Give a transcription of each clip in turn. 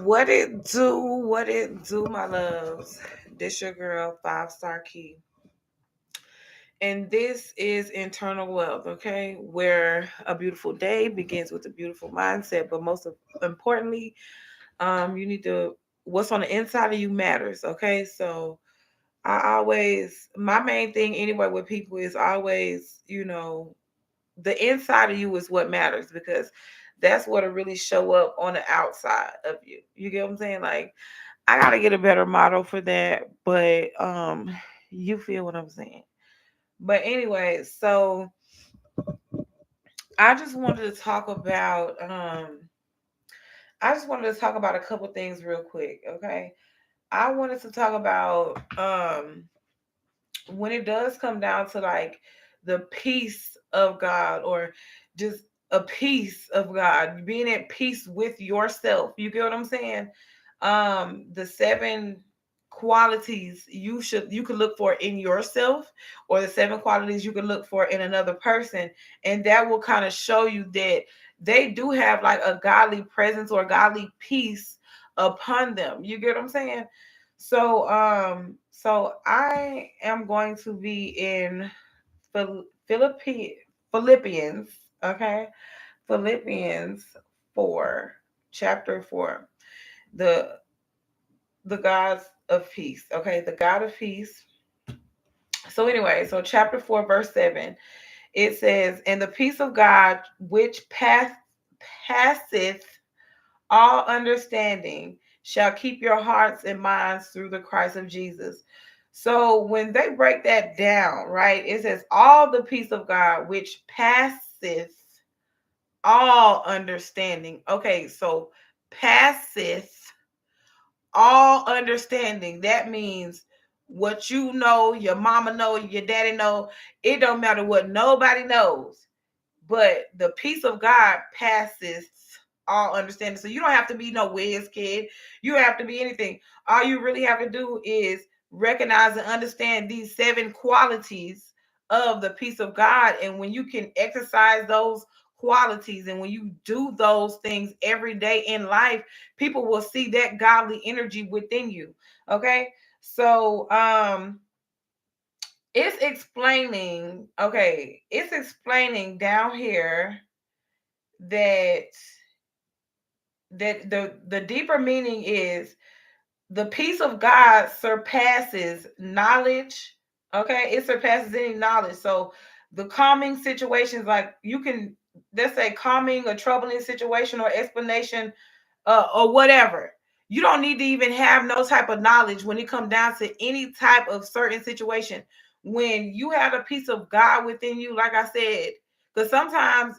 What it do? What it do, my loves? This your girl, 5-star Key. And this is internal wealth, okay? Where a beautiful day begins with a beautiful mindset, but most importantly, you need to what's on the inside of you matters, okay? So my main thing anyway with people is always, the inside of you is what matters because that's what'll really show up on the outside of you. You get what I'm saying? Like I gotta get a better model for that, but you feel what I'm saying. But anyway, so I just wanted to talk about a couple things real quick, okay? I wanted to talk about when it does come down to like the peace of God or just a peace of God, being at peace with yourself. You get what I'm saying? The seven qualities you could look for in yourself or the seven qualities you could look for in another person, and that will kind of show you that they do have like a godly presence or godly peace upon them. You get what I'm saying? So I am going to be in Philippians, okay? Philippians 4, chapter 4. The the God of peace, okay? The God of peace. So anyway, so chapter 4 verse 7, it says, "And the peace of God which passeth all understanding shall keep your hearts and minds through the Christ of Jesus." So when they break that down, right, it says all the peace of God which passeth all understanding. Okay, so passeth all understanding. That means what you know, your mama know, your daddy know. It don't matter what nobody knows. But the peace of God passes all understanding. So you don't have to be no whiz kid. You don't have to be anything. All you really have to do is recognize and understand these seven qualities of the peace of God. And when you can exercise those qualities and when you do those things every day in life, people will see that godly energy within you. Okay. So it's explaining down here that the deeper meaning is the peace of God surpasses knowledge. Okay, it surpasses any knowledge. So the calming situations, like you can, let's say, calming a troubling situation or explanation, or whatever. You don't need to even have no type of knowledge when it comes down to any type of certain situation. When you have a piece of God within you, like I said, because sometimes,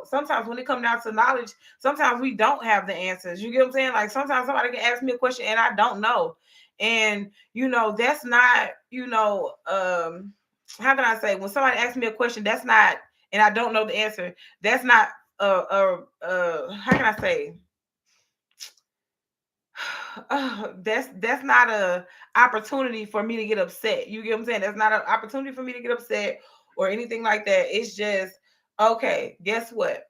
sometimes when it comes down to knowledge, sometimes we don't have the answers. You get what I'm saying? Like sometimes somebody can ask me a question and I don't know. And that's not, how can I say, when somebody asks me a question, that's not, and I don't know the answer, that's not how can I say, that's not a opportunity for me to get upset. You get what I'm saying? That's not an opportunity for me to get upset or anything like that. It's just, okay, guess what?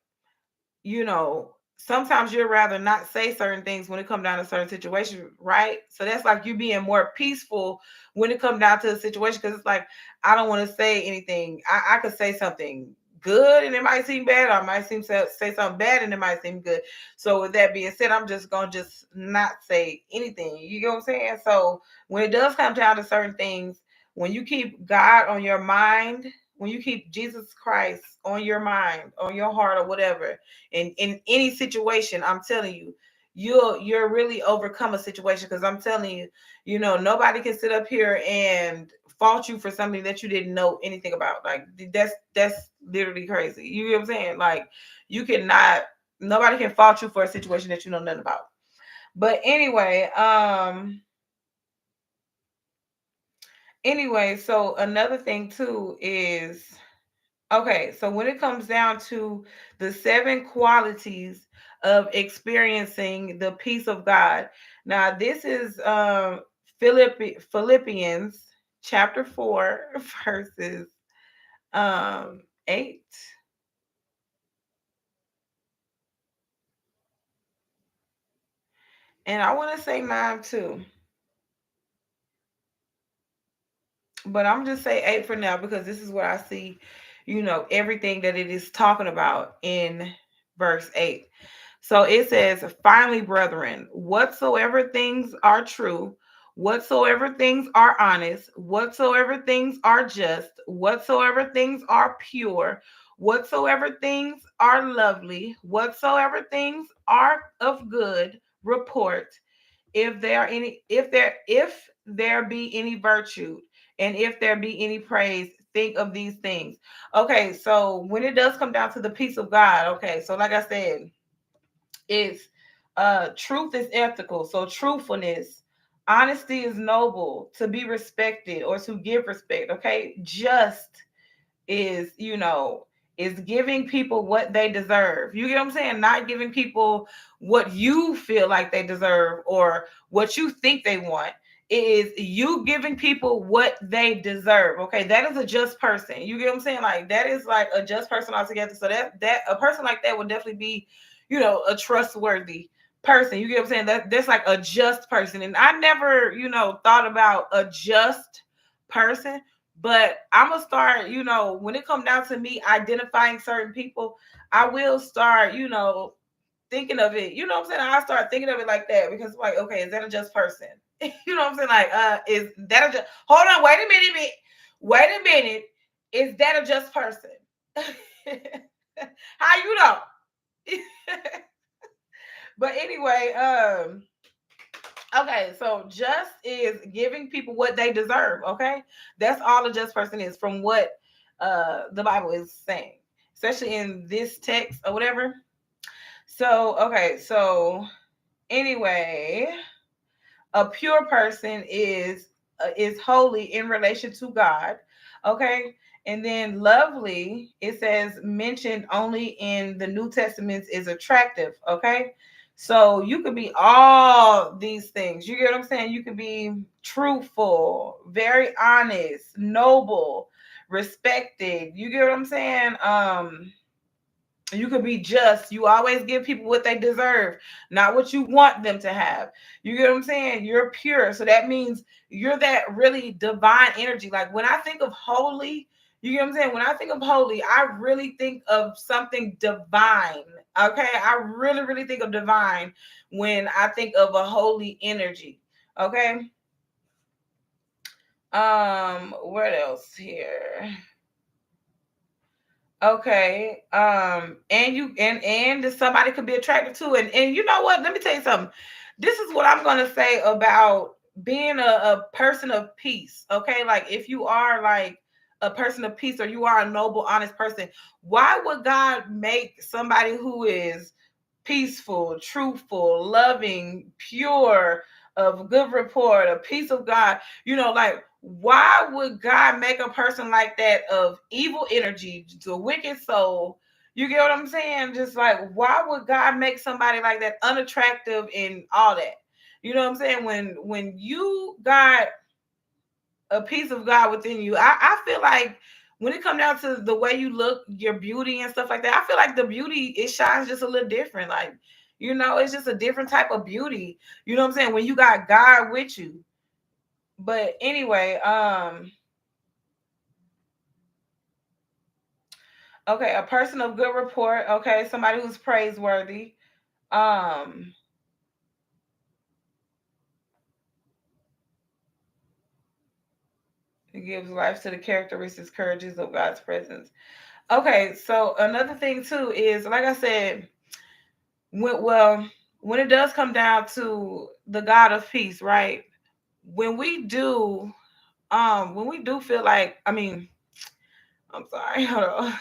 Sometimes you'd rather not say certain things when it comes down to certain situations, right? So that's like you being more peaceful when it comes down to the situation, because it's like, I don't want to say anything. I could say something good and it might seem bad, or I might seem to say something bad and it might seem good. So with that being said, I'm just gonna just not say anything. You get what I'm saying? So when it does come down to certain things, when you keep God on your mind, when you keep Jesus Christ on your mind, on your heart, or whatever, in any situation, I'm telling you, you're really overcome a situation. Because I'm telling you, nobody can sit up here and fault you for something that you didn't know anything about. Like that's literally crazy. You know what I'm saying? Like you cannot, nobody can fault you for a situation that you know nothing about. But anyway, so another thing too is, okay, so when it comes down to the seven qualities of experiencing the peace of God, now this is Philippians chapter 4 verses 8. And I want to say mine too, but I'm just say 8 for now because this is what I see, everything that it is talking about in verse 8. So it says, finally, brethren, whatsoever things are true, whatsoever things are honest, whatsoever things are just, whatsoever things are pure, whatsoever things are lovely, whatsoever things are of good report, if there be any virtue, and if there be any praise, think of these things. Okay, so when it does come down to the peace of God, okay, so like I said, it's truth is ethical, so truthfulness, honesty is noble, to be respected or to give respect, okay, just is, is giving people what they deserve. You get what I'm saying? Not giving people what you feel like they deserve or what you think they want. It is you giving people what they deserve. Okay, that is a just person. You get what I'm saying? Like that is like a just person altogether. So that a person like that would definitely be, a trustworthy person. You get what I'm saying? That's like a just person. And I never, thought about a just person, but I'm gonna start, when it comes down to me identifying certain people, I will start, thinking of it. You know what I'm saying? I start thinking of it like that because, like, okay, is that a just person? You know what I'm saying? Like, is that a just? Hold on, wait a minute. Is that a just person? How you know? But anyway, okay, so just is giving people what they deserve. Okay, that's all a just person is, from what the Bible is saying, especially in this text or whatever. So okay, so anyway, a pure person is holy in relation to God. Okay, and then lovely, it says mentioned only in the New Testament, is attractive. Okay, so you could be all these things. You get what I'm saying? You could be truthful, very honest, noble, respected. You get what I'm saying? You could be just. You always give people what they deserve, not what you want them to have. You get what I'm saying? You're pure. So that means you're that really divine energy. Like when I think of holy, you get what I'm saying? When I think of holy, I really think of something divine. Okay? I really, really think of divine when I think of a holy energy. Okay? What else here? Okay. And you and somebody could be attracted to it. And you know what? Let me tell you something. This is what I'm gonna say about being a person of peace. Okay, like if you are like a person of peace or you are a noble, honest person, why would God make somebody who is peaceful, truthful, loving, pure, of good report, a peace of God? Like why would God make a person like that of evil energy, to a wicked soul? You get what I'm saying? Just like why would God make somebody like that unattractive and all that? You know what I'm saying? When you got a piece of God within you, I feel like when it comes down to the way you look, your beauty and stuff like that, I feel like the beauty, it shines just a little different. Like, it's just a different type of beauty. You know what I'm saying? When you got God with you. But anyway, okay, a person of good report, okay, somebody who's praiseworthy. Um, it gives life to the characteristics, courages of God's presence. Okay, so another thing too is, like I said, when it does come down to the God of peace, right? When we do, feel like, I mean, I'm sorry, hold on.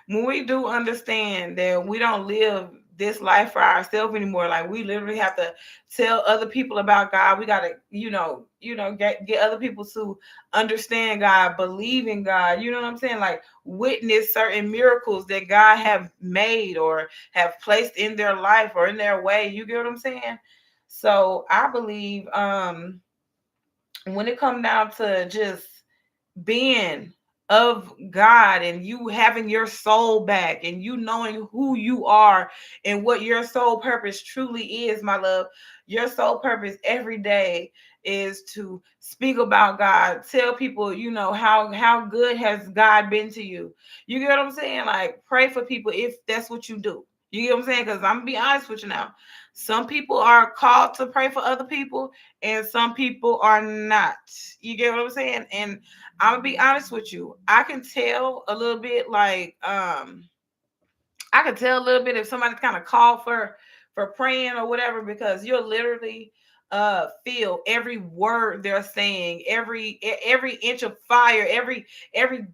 When we do understand that we don't live this life for ourselves anymore, like we literally have to tell other people about God. We gotta, get other people to understand God, believe in God. You know what I'm saying? Like witness certain miracles that God have made or have placed in their life or in their way. You get what I'm saying? So I believe when it comes down to just being of God, and you having your soul back, and you knowing who you are and what your soul purpose truly is, my love. Your soul purpose every day is to speak about God, tell people, how good has God been to you. You get what I'm saying? Like, pray for people if that's what you do. You get what I'm saying? Because I'm gonna be honest with you now. Some people are called to pray for other people, and some people are not. You get what I'm saying? And I'm gonna be honest with you. I can tell a little bit, like, I can tell a little bit if somebody's kind of called for praying or whatever, because you'll literally feel every word they're saying, every inch of fire, every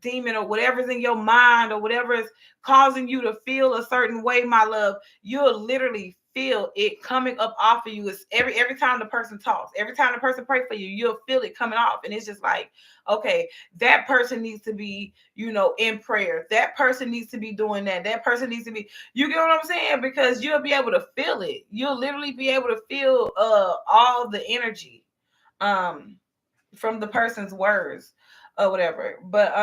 demon or whatever's in your mind or whatever is causing you to feel a certain way, my love. You'll literally feel it coming up off of you. It's every time the person talks, every time the person pray for you, you'll feel it coming off. And it's just like, okay, that person needs to be, in prayer. That person needs to be doing that. That person needs to be, you get what I'm saying? Because you'll be able to feel it. You'll literally be able to feel all the energy um from the person's words or whatever. But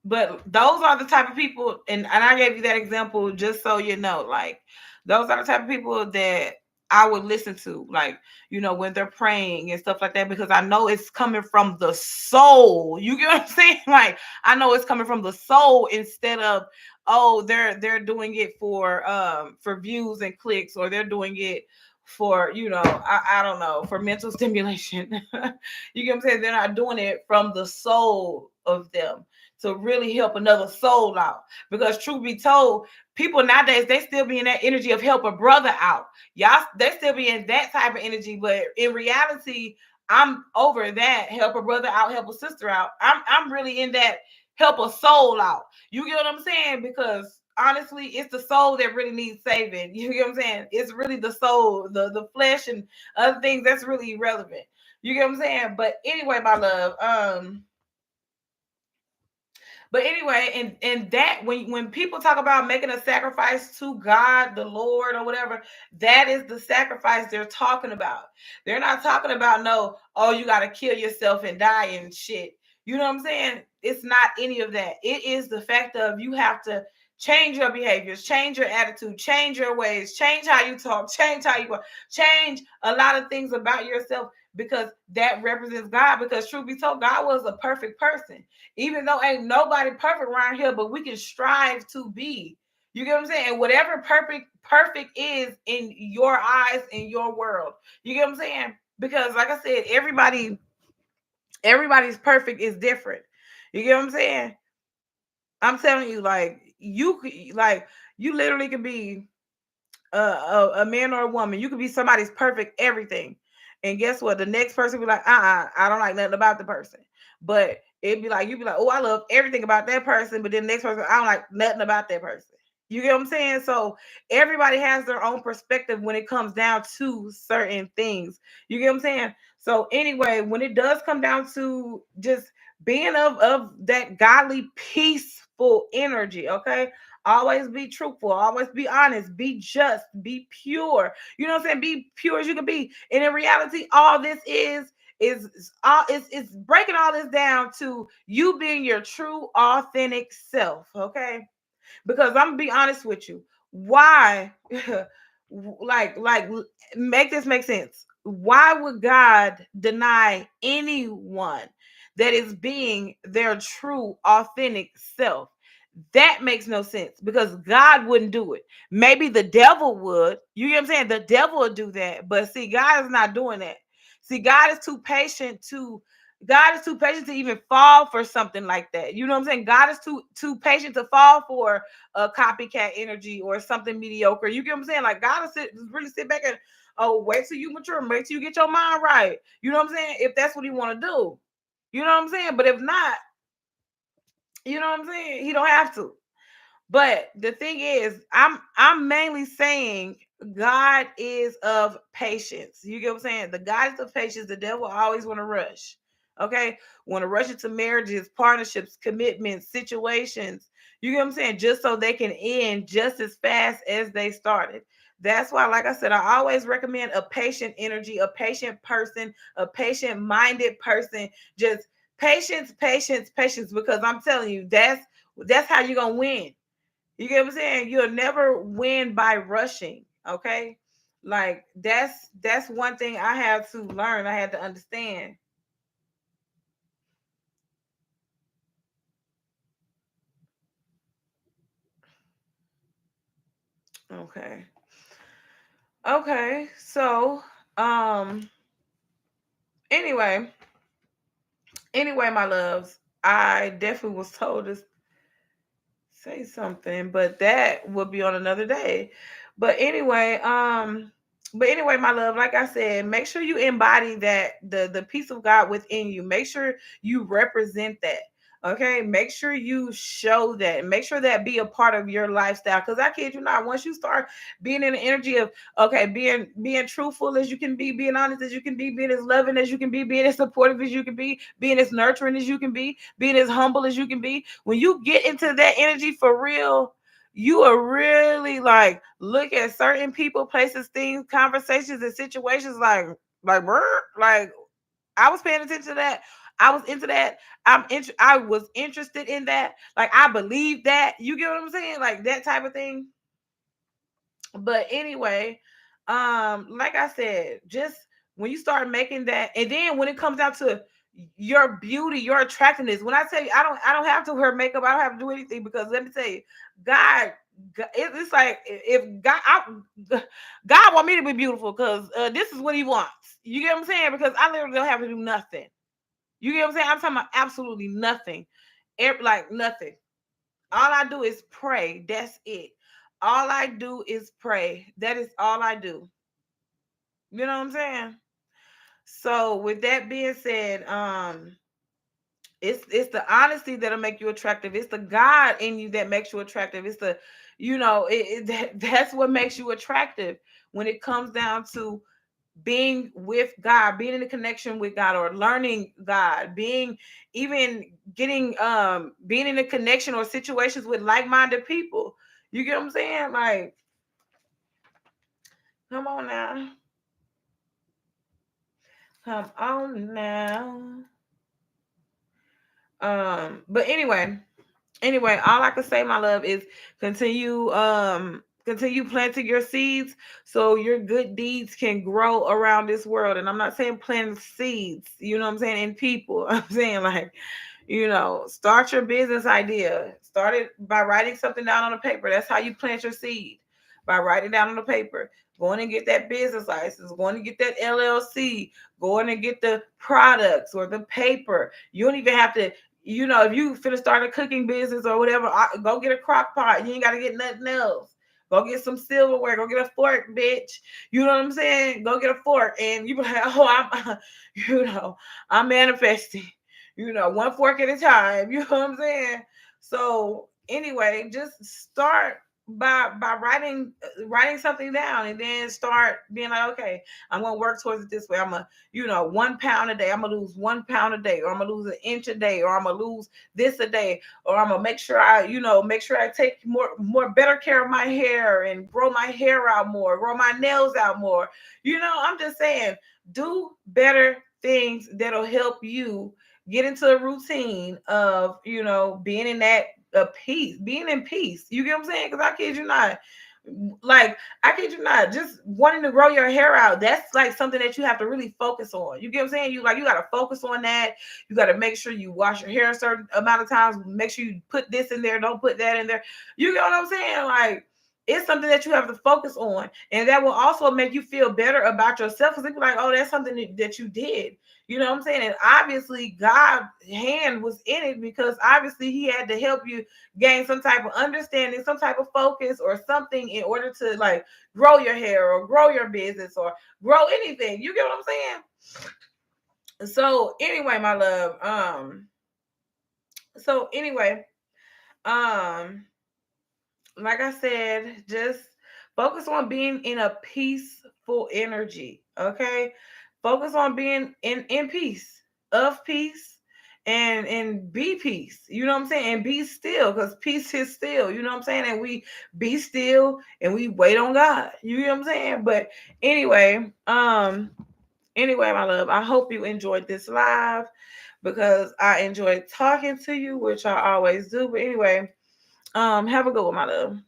those are the type of people, and I gave you that example just so you know, like, those are the type of people that I would listen to, like, when they're praying and stuff like that, because I know it's coming from the soul. You get what I'm saying? Like, I know it's coming from the soul, instead of, oh, they're doing it for views and clicks, or they're doing it for, I don't know, for mental stimulation. You get what I'm saying? They're not doing it from the soul of them to really help another soul out. Because truth be told, people nowadays, they still be in that energy of help a brother out. Y'all, they still be in that type of energy. But in reality, I'm over that. Help a brother out, help a sister out. I'm really in that help a soul out. You get what I'm saying? Because honestly, it's the soul that really needs saving. You get what I'm saying? It's really the soul, the flesh and other things that's really irrelevant. You get what I'm saying? But anyway, my love, but anyway, and that, when people talk about making a sacrifice to God, the Lord, or whatever, that is the sacrifice they're talking about. They're not talking about, no, oh, you got to kill yourself and die and shit. You know what I'm saying? It's not any of that. It is the fact of, you have to change your behaviors, change your attitude, change your ways, change how you talk, change how you go, change a lot of things about yourself, because that represents God. Because truth be told, God was a perfect person. Even though ain't nobody perfect around here, but we can strive to be. You get what I'm saying? And whatever perfect is in your eyes, in your world. You get what I'm saying? Because like I said, everybody's perfect is different. You get what I'm saying? I'm telling you, like, you literally could be a man or a woman. You could be somebody's perfect everything. And guess what? The next person be like, I don't like nothing about the person. But it'd be like, you'd be like, oh, I love everything about that person. But then the next person, I don't like nothing about that person. You get what I'm saying? So everybody has their own perspective when it comes down to certain things. You get what I'm saying? So anyway, when it does come down to just being of that godly, peaceful energy, okay? Always be truthful, always be honest, be just, be pure. You know what I'm saying? Be pure as you can be. And in reality, all this is all it's breaking all this down to you being your true, authentic self. Okay. Because I'm gonna be honest with you. Why like make this make sense? Why would God deny anyone that is being their true authentic self? That makes no sense, because God wouldn't do it. Maybe the devil would. You get what I'm saying? The devil would do that. But see, God is not doing that. See, God is too patient to even fall for something like that. You know what I'm saying? God is too patient to fall for a copycat energy or something mediocre. You get what I'm saying? Like, God will really sit back and, oh, wait till you mature, wait till you get your mind right. You know what I'm saying? If that's what he want to do. You know what I'm saying? But if not, you know what I'm saying? He don't have to. But the thing is, I'm mainly saying God is of patience. You get what I'm saying? The God is of patience. The devil always want to rush. Okay, want to rush into marriages, partnerships, commitments, situations. You get what I'm saying? Just so they can end just as fast as they started. That's why, like I said, I always recommend a patient energy, a patient person, a patient minded person. Just Patience, patience, patience, because I'm telling you, that's how you're gonna win. You get what I'm saying? You'll never win by rushing. Okay. Like that's one thing I had to learn. I had to understand. Okay. Okay. So um anyway, anyway, my loves, I definitely was told to say something, but that will be on another day. But anyway, my love, like I said, make sure you embody that the peace of God within you. Make sure you represent that. Okay, make sure you show that. Make sure that be a part of your lifestyle. Because I kid you not, once you start being in the energy of okay, being truthful as you can be, being honest as you can be, being as loving as you can be, being as supportive as you can be, being as nurturing as you can be, being as humble as you can be. When you get into that energy for real, you are really like look at certain people, places, things, conversations, and situations like brr, like I was paying attention to that. I was into that. I was interested in that. Like I believe that. You get what I'm saying? Like that type of thing. But anyway, like I said, just when you start making that, and then when it comes down to your beauty, your attractiveness, when I tell you I don't have to wear makeup, I don't have to do anything because let me tell you, God, it's like if God want me to be beautiful because this is what He wants. You get what I'm saying? Because I literally don't have to do nothing. You get what I'm saying? I'm talking about absolutely nothing, like nothing. All I do is pray. That's it. All I do is pray. That is all I do. You know what I'm saying? So with that being said, it's the honesty that'll make you attractive. It's the God in you that makes you attractive. It's the, that's what makes you attractive when it comes down to being with God, being in a connection with God, or learning God, being even getting being in a connection or situations with like-minded people. You get what I'm saying? Like, come on now. Come on now. But anyway, all I can say, my love, is continue planting your seeds so your good deeds can grow around this world. And I'm not saying plant seeds, you know what I'm saying, in people. I'm saying like, start your business idea. Start it by writing something down on a paper. That's how you plant your seed. By writing down on the paper. Going and get that business license, going to get that LLC, going and get the products or the paper. You don't even have to, if you finna start a cooking business or whatever, go get a crock pot. You ain't got to get nothing else. Go get some silverware. Go get a fork, bitch. You know what I'm saying? Go get a fork. And you be like, oh, I'm manifesting. One fork at a time. You know what I'm saying? So anyway, just start by writing something down, and then start being like, okay, I'm gonna work towards it this way. I'm gonna, 1 pound a day. I'm gonna lose 1 pound a day, or I'm gonna lose an inch a day, or I'm gonna lose this a day, or I'm gonna make sure I take more better care of my hair and grow my hair out more, grow my nails out more. I'm just saying, do better things that'll help you get into a routine of, being in that peace, being in peace. You get what I'm saying? Because I kid you not, just wanting to grow your hair out, that's like something that you have to really focus on. You get what I'm saying? You got to focus on that. You got to make sure you wash your hair a certain amount of times. Make sure you put this in there, don't put that in there. You get what I'm saying? Like, it's something that you have to focus on, and that will also make you feel better about yourself, because they be like, oh, that's something that you did. You know what I'm saying? And obviously God's hand was in it, because obviously He had to help you gain some type of understanding, some type of focus or something, in order to like grow your hair or grow your business or grow anything. You get what I'm saying? So anyway, my love, so anyway, um like I said, just focus on being in a peaceful energy. Okay. Focus on being in peace, of peace, and be peace. You know what I'm saying? And be still, because peace is still. You know what I'm saying? And we be still and we wait on God. You know what I'm saying? But anyway, my love, I hope you enjoyed this live. because I enjoy talking to you, which I always do. But anyway, have a good one, my love.